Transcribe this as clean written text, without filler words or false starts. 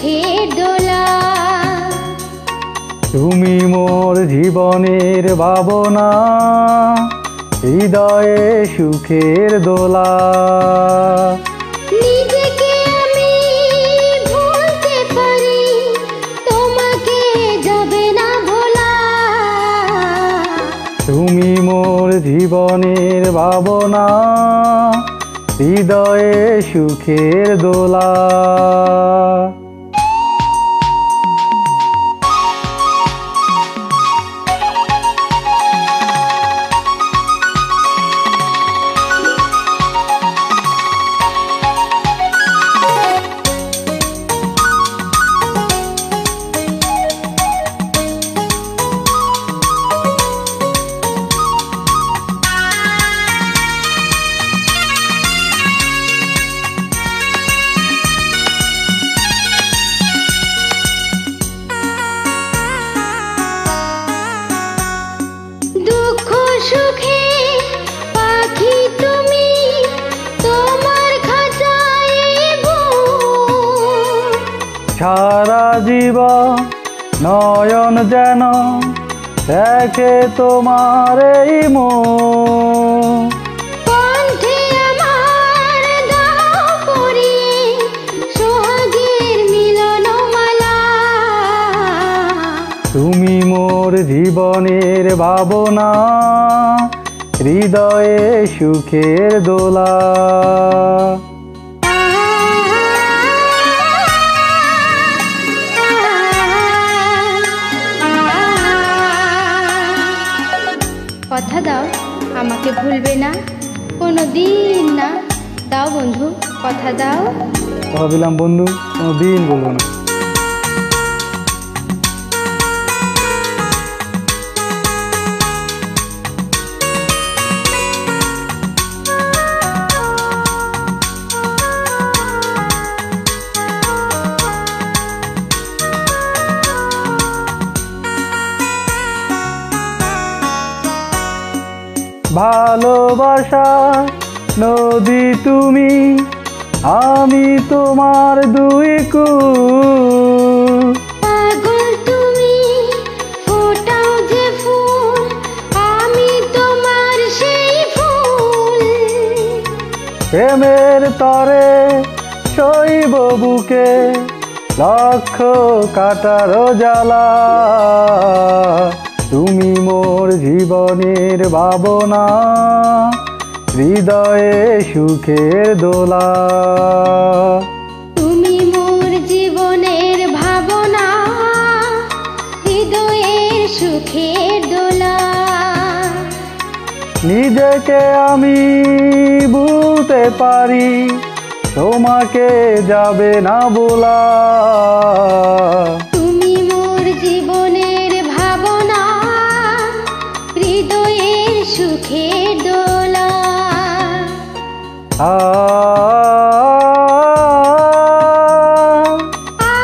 সুখের দোলা। তুমি মোর জীবনের ভাবনা, হৃদয়ে সুখের দোলা। নিজেকে আমি ভুলতে পারি, তোমাকে যাবে না ভোলা। তুমি মোর জীবনের ভাবনা, হৃদয়ে সুখের দোলা। দুঃখ সুখে পাখি তুমি, তোমার খাঁচায় বুক। সারা জীবন নয়ন যেন দেখে তোমার এই মুখ। কণ্ঠে আমার দাও পরিয়ে সোহাগের মিলনমালা। তুমি মোর জীবনের ভাবনা, হৃদয়ে সুখের দোলা। কথা দাও আমাকে ভুলবে না, কোনো দিন না। দাও বন্ধু, কথা দাও। ভাবিলাম বন্ধু, কোনো দিন বলবো না। ভালোবাসা নদী তুমি, আমি তোমার দুই কুল। পাগল তুমি, ফোটাও যে ফুল, আমি তোমার সেই ফুল। প্রেমের তরে শৈব বুকে লক্ষ কাটার জ্বালা। তুমি মোর জীবনের ভাবনা, হৃদয়ে সুখের দোলা। তুমি মোর জীবনের ভাবনা, হৃদয়ের সুখের দোলা। নিজেকে আমি ভুলতে পারি, তোমাকে যাবে না বলা। তুমি মোর জীবনের ভাবনা, হৃদয়ের সুখের দোলা। আ আ